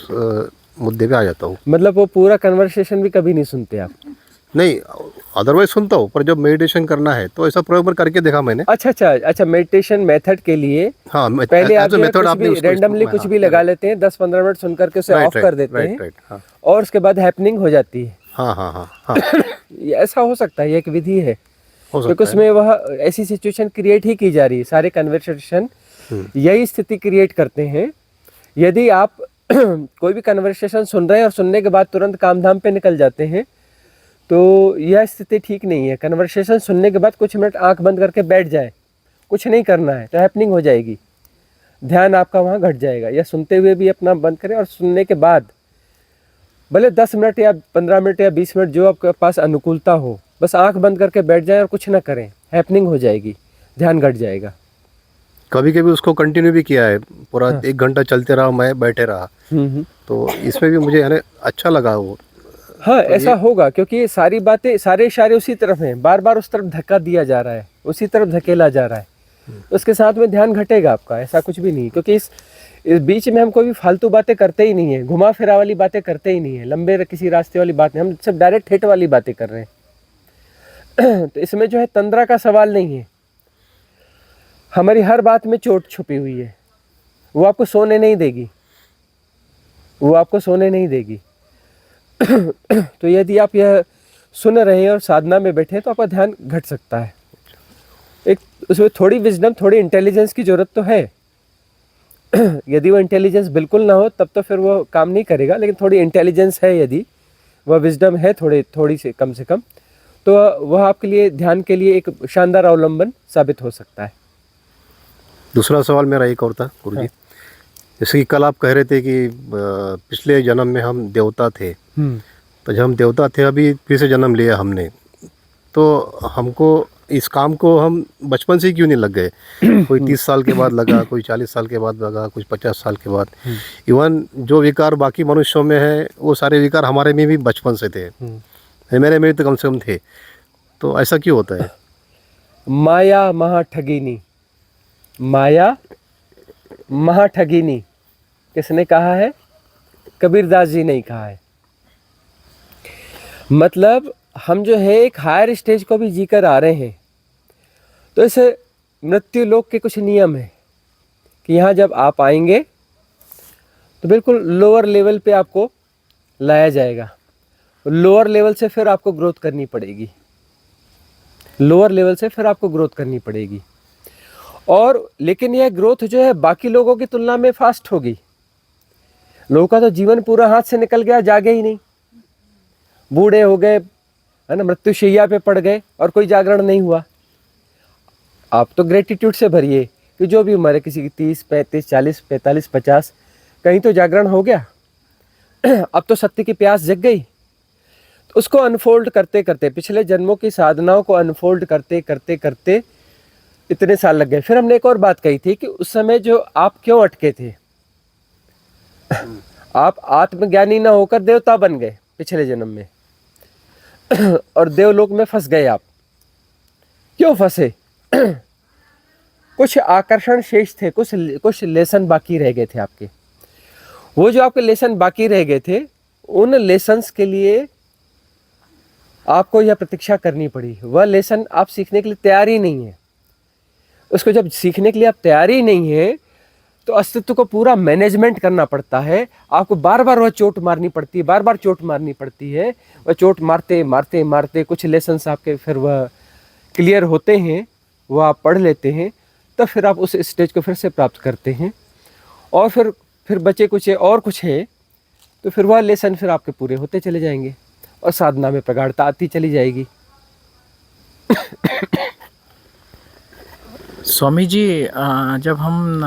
मुद्दे पे आ जाता हूँ। मतलब वो पूरा कन्वर्सेशन भी कभी नहीं सुनते आप? नहीं, अदरवाइज सुनता हूँ, पर जब मेडिटेशन करना है तो ऐसा प्रयोग करके देखा मैंने। अच्छा, मेडिटेशन मेथड के लिए हाँ, पहले आप मेथड आपने रैंडमली कुछ भी लगा लेते हैं, 10-15 मिनट सुन करके उसे ऑफ कर देते हैं, हाँ, और उसके बाद हैपनिंग हो जाती है। हाँ हाँ हाँ हाँ। ये ऐसा हो सकता है, ये एक विधि है, हो क्योंकि सकता है। उसमें वह ऐसी सिचुएशन क्रिएट ही की जा रही है। सारे कन्वर्सेशन यही स्थिति क्रिएट करते हैं। यदि आप कोई भी कन्वर्सेशन सुन रहे हैं और सुनने के बाद तुरंत काम धाम पे निकल जाते हैं तो यह स्थिति ठीक नहीं है। कन्वर्सेशन सुनने के बाद कुछ मिनट आंख बंद करके बैठ जाए, कुछ नहीं करना है, तो हैपनिंग हो जाएगी, ध्यान आपका वहाँ घट जाएगा। या सुनते हुए भी अपना बंद करें, और सुनने के बाद भले 10 मिनट या 15 मिनट या 20 मिनट जो आपके पास अनुकूलता हो, बस आंख बंद करके बैठ जाए और कुछ ना करें, हैपनिंग हो जाएगी, ध्यान घट जाएगा। कभी कभी उसको कंटिन्यू भी किया है, पूरा 1 घंटा चलते रहा, मैं बैठे रहा। तो इसमें भी मुझे यानी अच्छा लगा वो। हाँ, तो ऐसा होगा, क्योंकि सारी बातें, सारे इशारे उसी तरफ हैं, बार बार उस तरफ धक्का दिया जा रहा है, उसी तरफ धकेला जा रहा है। उसके साथ में ध्यान घटेगा आपका, ऐसा कुछ भी नहीं। क्योंकि इस बीच में हम कोई भी फालतू बातें करते ही नहीं है, घुमा फिरा वाली बातें करते ही नहीं है, लंबे किसी रास्ते वाली बात नहीं, हम सब डायरेक्ट हिट वाली बातें कर रहे हैं। तो इसमें जो है तंद्रा का सवाल नहीं है। हमारी हर बात में चोट छुपी हुई है, वो आपको सोने नहीं देगी, वो आपको सोने नहीं देगी। तो यदि आप यह सुन रहे हैं और साधना में बैठे हैं तो आपका ध्यान घट सकता है। एक उसमें थोड़ी विजडम, थोड़ी इंटेलिजेंस की ज़रूरत तो है। यदि वो इंटेलिजेंस बिल्कुल ना हो तब तो फिर वो काम नहीं करेगा, लेकिन थोड़ी इंटेलिजेंस है, यदि वह विजडम है थोड़ी से कम, तो वह आपके लिए ध्यान के लिए एक शानदार अवलंबन साबित हो सकता है। दूसरा सवाल मेरा एक और था गुरुजी। जैसे कि कल आप कह रहे थे कि पिछले जन्म में हम देवता थे, तो जब हम देवता थे अभी फिर से जन्म लिया हमने, तो हमको इस काम को हम बचपन से ही क्यों नहीं लग गए? कोई 30 साल के बाद लगा, कोई 40 साल के बाद लगा, कुछ 50 साल के बाद। इवन जो विकार बाकी मनुष्यों में है वो सारे विकार हमारे में भी बचपन से थे, मेरे में तो कम से कम थे। तो ऐसा क्यों होता है? माया महाठगिनी, माया महाठगिनी किसने कहा है? कबीरदास जी ने कहा है। मतलब हम जो है एक हायर स्टेज को भी जीकर आ रहे हैं। तो इस मृत्यु लोक के कुछ नियम हैं कि यहाँ जब आप आएंगे तो बिल्कुल लोअर लेवल पे आपको लाया जाएगा। लोअर लेवल से फिर आपको ग्रोथ करनी पड़ेगी, लोअर लेवल से फिर आपको ग्रोथ करनी पड़ेगी। और लेकिन यह ग्रोथ जो है बाकी लोगों की तुलना में फास्ट होगी। लोगों का तो जीवन पूरा हाथ से निकल गया, जागे ही नहीं, बूढ़े हो गए, है ना, मृत्युशैया पे पड़ गए और कोई जागरण नहीं हुआ। आप तो ग्रेटिट्यूड से भरिए कि जो भी उम्र है, किसी की 30, 35, 40, 45, 50, कहीं तो जागरण हो गया। अब तो सत्य की प्यास जग गई। तो उसको अनफोल्ड करते करते, पिछले जन्मों की साधनाओं को अनफोल्ड करते करते करते इतने साल लग गए। फिर हमने एक और बात कही थी कि उस समय जो आप क्यों अटके थे, आप आत्मज्ञानी ना होकर देवता बन गए पिछले जन्म में और देवलोक में फंस गए। आप क्यों फंसे? कुछ आकर्षण शेष थे, कुछ लेसन बाकी रह गए थे आपके। वो जो आपके लेसन बाकी रह गए थे, उन लेसन्स के लिए आपको यह प्रतीक्षा करनी पड़ी। वह लेसन आप सीखने के लिए तैयार ही नहीं है। उसको जब सीखने के लिए आप तैयार ही नहीं है तो अस्तित्व को पूरा मैनेजमेंट करना पड़ता है। आपको बार बार वह चोट मारनी पड़ती है, बार बार चोट मारनी पड़ती है। वह चोट मारते मारते मारते कुछ लेसन्स आपके फिर वह क्लियर होते हैं, वह आप पढ़ लेते हैं, तब फिर आप उस स्टेज को फिर से प्राप्त करते हैं। और फिर बचे कुछ है और कुछ है, तो फिर वह लेसन फिर आपके पूरे होते चले जाएंगे और साधना में प्रगाढ़ता आती चली जाएगी। स्वामी जी, जब हम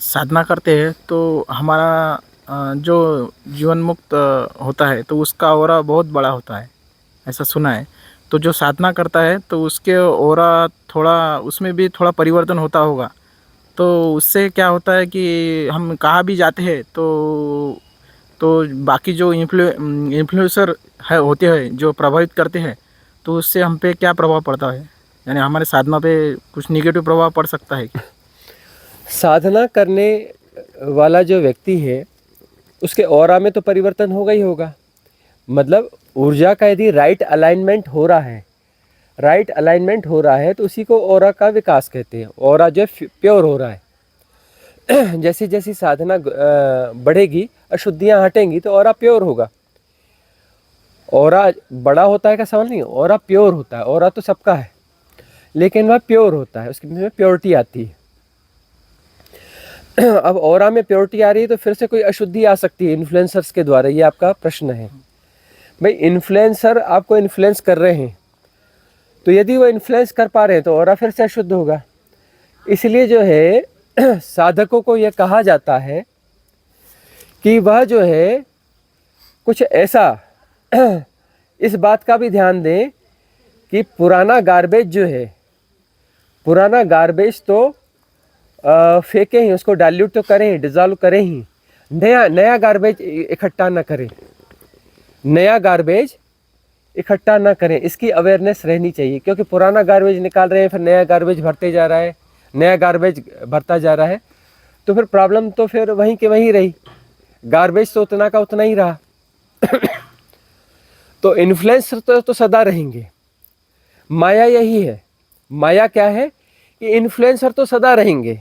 साधना करते हैं तो हमारा जो जीवन मुक्त होता है तो उसका ऑरा बहुत बड़ा होता है, ऐसा सुना है। तो जो साधना करता है तो उसके ऑरा थोड़ा, उसमें भी थोड़ा परिवर्तन होता होगा। तो उससे क्या होता है कि हम कहाँ भी जाते हैं तो बाकी जो इन्फ्लुएंसर है होते हैं जो प्रभावित करते हैं, तो उससे हम पे क्या प्रभाव पड़ता है? यानी हमारे साधना पे कुछ निगेटिव प्रभाव पड़ सकता है क्या? साधना करने वाला जो व्यक्ति है उसके ऑरा में तो परिवर्तन होगा ही होगा। मतलब ऊर्जा का यदि राइट अलाइनमेंट हो रहा है, राइट अलाइनमेंट हो रहा है तो उसी को ऑरा का विकास कहते हैं। ऑरा जो प्योर हो रहा है। जैसी जैसी साधना बढ़ेगी, अशुद्धियाँ हटेंगी तो ऑरा प्योर होगा। ऑरा बड़ा होता है का सवाल नहीं, ऑरा प्योर होता है। ऑरा तो सबका है लेकिन वह प्योर होता है, उसके में प्योरिटी आती है। अब ऑरा में प्योरिटी आ रही है तो फिर से कोई अशुद्धि आ सकती है इन्फ्लुएंसर्स के द्वारा। ये आपका प्रश्न है भाई। इन्फ्लुएंसर आपको इन्फ्लुएंस कर रहे हैं तो यदि वो इन्फ्लुएंस कर पा रहे हैं तो ऑरा फिर से अशुद्ध होगा। इसलिए जो है साधकों को यह कहा जाता है कि वह जो है कुछ ऐसा इस बात का भी ध्यान दें कि पुराना गार्बेज जो है, पुराना गार्बेज तो फेंकें ही, उसको डाइल्यूट तो करें, डिजॉल्व करें ही, नया गार्बेज इकट्ठा ना करें, नया गार्बेज इकट्ठा ना करें। इसकी अवेयरनेस रहनी चाहिए, क्योंकि पुराना गार्बेज निकाल रहे हैं, फिर नया गार्बेज भरते जा रहा है, नया गार्बेज भरता जा रहा है, तो फिर प्रॉब्लम तो फिर वहीं के वहीं रही, गार्बेज तो उतना का उतना ही रहा। तो इन्फ्लुएंसर तो सदा रहेंगे। माया यही है। माया क्या है कि इन्फ्लुएंसर तो सदा रहेंगे।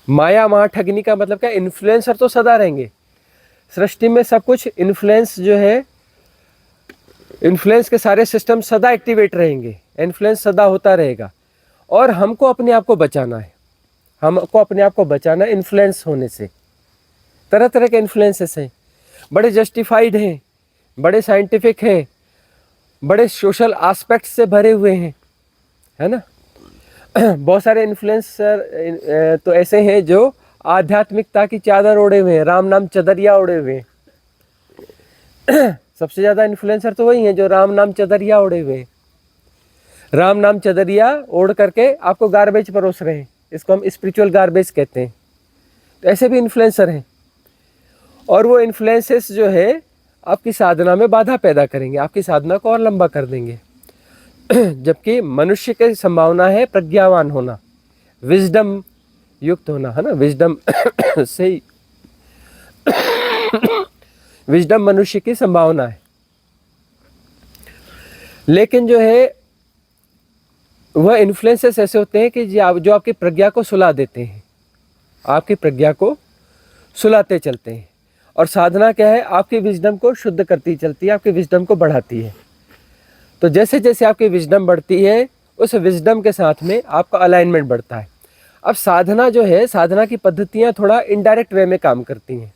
माया महाठगनी का मतलब क्या? इन्फ्लुएंसर तो सदा रहेंगे। सृष्टि में सब कुछ इन्फ्लुएंस जो है, इन्फ्लुएंस के सारे सिस्टम सदा एक्टिवेट रहेंगे, इन्फ्लुएंस सदा होता रहेगा। और हमको अपने आप को बचाना है, हमको अपने आप को बचाना है इन्फ्लुएंस होने से। तरह तरह के इन्फ्लुएंसेस हैं, बड़े जस्टिफाइड हैं, बड़े साइंटिफिक हैं, बड़े सोशल एस्पेक्ट से भरे हुए हैं, है ना। बहुत सारे इन्फ्लुएंसर तो ऐसे हैं जो आध्यात्मिकता की चादर ओढ़े हुए हैं, राम नाम चदरिया ओढ़े हुए हैं। सबसे ज़्यादा इन्फ्लुएंसर तो वही हैं जो राम नाम चदरिया ओढ़े हुए हैं। राम नाम चदरिया ओढ़ करके आपको गार्बेज परोस रहे हैं, इसको हम स्पिरिचुअल गार्बेज कहते हैं। तो ऐसे भी इन्फ्लुएंसर हैं, और वो इन्फ्लुएंसेस जो है आपकी साधना में बाधा पैदा करेंगे, आपकी साधना को और लंबा कर देंगे। जबकि मनुष्य की संभावना है प्रज्ञावान होना, विजडम युक्त होना, है ना। विजडम से ही विजडम मनुष्य की संभावना है, लेकिन जो है वह इन्फ्लुएंसेस ऐसे होते हैं कि जो आपकी प्रज्ञा को सुला देते हैं, आपकी प्रज्ञा को सुलाते चलते हैं। और साधना क्या है, आपकी विजडम को शुद्ध करती चलती है, आपकी विजडम को बढ़ाती है। तो जैसे जैसे आपकी विजडम बढ़ती है, उस विजडम के साथ में आपका अलाइनमेंट बढ़ता है। अब साधना जो है, साधना की पद्धतियाँ थोड़ा इनडायरेक्ट वे में काम करती हैं।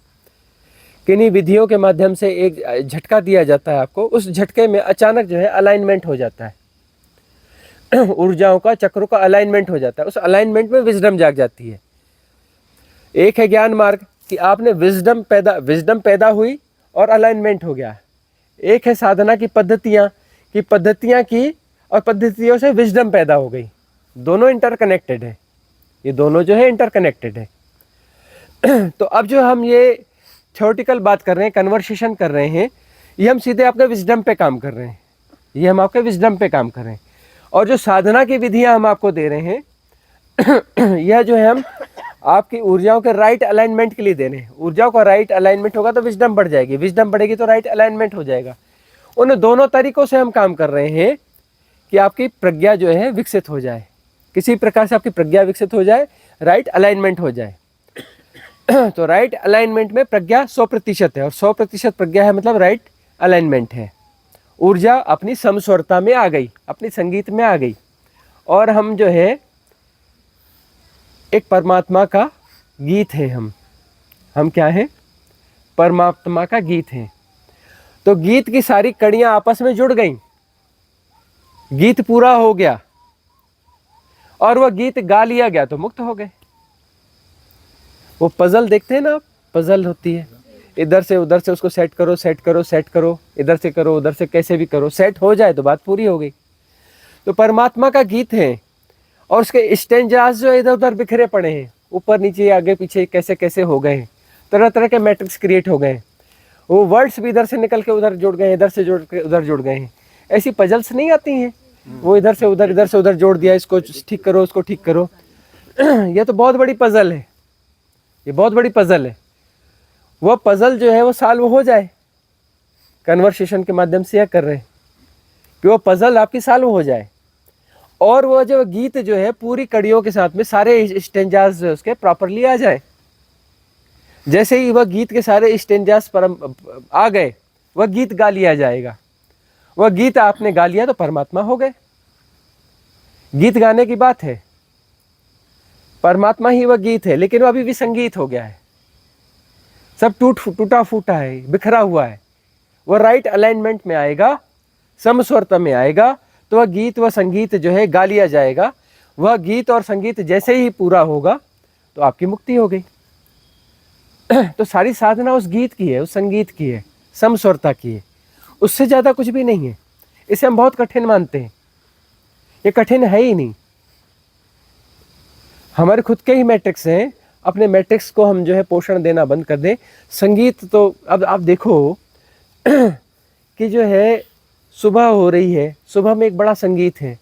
किन्हीं विधियों के माध्यम से एक झटका दिया जाता है आपको, उस झटके में अचानक जो है अलाइनमेंट हो जाता है, ऊर्जाओं का, चक्रों का अलाइनमेंट हो जाता है। उस अलाइनमेंट में विजडम जाग जाती है। एक है ज्ञान मार्ग कि आपने विजडम पैदा हुई और अलाइनमेंट हो गया। एक है साधना की पद्धतियाँ की और पद्धतियों से विजडम पैदा हो गई। दोनों इंटरकनेक्टेड है, ये दोनों जो है इंटरकनेक्टेड है। तो अब जो हम ये थ्योरेटिकल बात कर रहे हैं, कन्वर्सेशन कर रहे हैं, ये हम सीधे आपके विजडम पे काम कर रहे हैं, ये हम आपके विजडम पे काम कर रहे हैं। और जो साधना की विधियां हम आपको दे रहे हैं यह जो है हम आपकी ऊर्जाओं के राइट अलाइनमेंट के लिए दे रहे हैं। ऊर्जाओं का राइट अलाइनमेंट होगा तो विजडम बढ़ जाएगी, विजडम बढ़ेगी तो राइट अलाइनमेंट हो जाएगा। उन दोनों तरीकों से हम काम कर रहे हैं कि आपकी प्रज्ञा जो है विकसित हो जाए, किसी प्रकार से आपकी प्रज्ञा विकसित हो जाए, राइट अलाइनमेंट हो जाए। तो राइट अलाइनमेंट में प्रज्ञा 100% है, और 100% प्रज्ञा है मतलब राइट अलाइनमेंट है। ऊर्जा अपनी समस्वरता में आ गई, अपनी संगीत में आ गई, और हम जो है एक परमात्मा का गीत है। हम क्या हैं? परमात्मा का गीत है। तो गीत की सारी कड़ियां आपस में जुड़ गईं, गीत पूरा हो गया और वह गीत गा लिया गया तो मुक्त हो गए। वो पजल देखते हैं ना आप, पजल होती है, इधर से उधर से उसको सेट करो, इधर से करो, उधर से कैसे भी करो, सेट हो जाए तो बात पूरी हो गई। तो परमात्मा का गीत है, और उसके स्टेंजास जो इधर उधर बिखरे पड़े हैं, ऊपर नीचे आगे पीछे कैसे कैसे हो गए हैं, तरह तरह के मैट्रिक्स क्रिएट हो गए हैं। वो वर्ड्स भी इधर से निकल के उधर जुड़ गए हैं, इधर से जुड़ के उधर जुड़ गए हैं। ऐसी पजल्स नहीं आती हैं, वो इधर से उधर जोड़ दिया, इसको ठीक करो, उसको ठीक करो। ये तो बहुत बड़ी पजल है, ये बहुत बड़ी पजल है। वह पजल जो है वो सॉल्व हो जाए, कन्वर्सेशन के माध्यम से यह कर रहे हैं कि वो पजल आपकी सॉल्व हो जाए, और वो जो गीत जो है पूरी कड़ियों के साथ में सारे स्टेंजास उसके प्रॉपरली आ जाए। जैसे ही वह गीत के सारे स्टेंजास पर आ गए, वह गीत गा लिया जाएगा। वह गीत आपने गा लिया तो परमात्मा हो गए। गीत गाने की बात है, परमात्मा ही वह गीत है, लेकिन वह अभी भी संगीत हो गया है, सब टूटा फूटा है, बिखरा हुआ है। वह राइट अलाइनमेंट में आएगा, समस्वरता में आएगा, तो वह गीत, वह संगीत जो है गा लिया जाएगा। वह गीत और संगीत जैसे ही पूरा होगा तो आपकी मुक्ति हो गई। तो सारी साधना उस गीत की है, उस संगीत की है, समस्वरता की है, उससे ज़्यादा कुछ भी नहीं है। इसे हम बहुत कठिन मानते हैं, ये कठिन है ही नहीं। हमारे खुद के ही मैट्रिक्स हैं, अपने मैट्रिक्स को हम जो है पोषण देना बंद कर दें। संगीत तो अब आप देखो कि जो है सुबह हो रही है, सुबह में एक बड़ा संगीत है,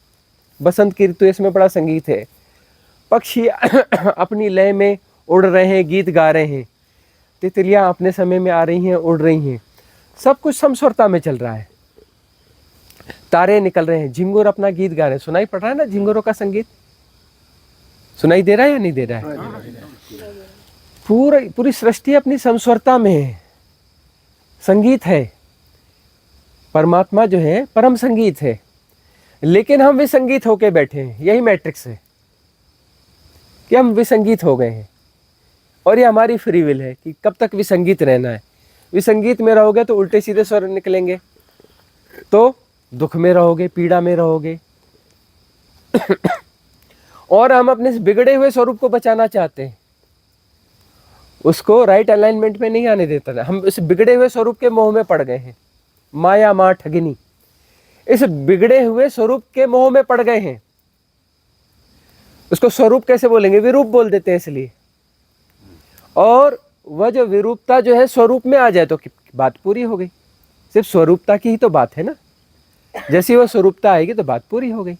बसंत की ऋतु, इसमें बड़ा संगीत है। पक्षी अपनी लय में उड़ रहे हैं, गीत गा रहे हैं, तितलियां अपने समय में आ रही हैं, उड़ रही हैं, सब कुछ समस्वरता में चल रहा है। तारे निकल रहे हैं, झिंगुर अपना गीत गा रहे हैं, सुनाई पड़ रहा है ना झिंगुरों का संगीत? सुनाई दे रहा है या नहीं दे रहा है? पूरी सृष्टि अपनी समस्वरता में है, संगीत है। परमात्मा जो है परम संगीत है, लेकिन हम विसंगीत होके बैठे हैं। यही मैट्रिक्स है कि हम विसंगीत हो गए हैं, और ये हमारी फ्री विल है कि कब तक विसंगीत रहना है। विसंगीत में रहोगे तो उल्टे सीधे स्वर निकलेंगे, तो दुख में रहोगे, पीड़ा में रहोगे। और हम अपने बिगड़े हुए स्वरूप को बचाना चाहते हैं, उसको राइट अलाइनमेंट में नहीं आने देता। हम इस बिगड़े हुए स्वरूप के मोह में पड़ गए हैं, माया माँ ठगिनी, इस बिगड़े हुए स्वरूप के मोह में पड़ गए हैं। उसको स्वरूप कैसे बोलेंगे? विरूप बोल देते हैं इसलिए। और वह जो विरूपता जो है स्वरूप में आ जाए तो बात पूरी हो गई। सिर्फ स्वरूपता की ही तो बात है ना, जैसी वह स्वरूपता आएगी तो बात पूरी हो गई।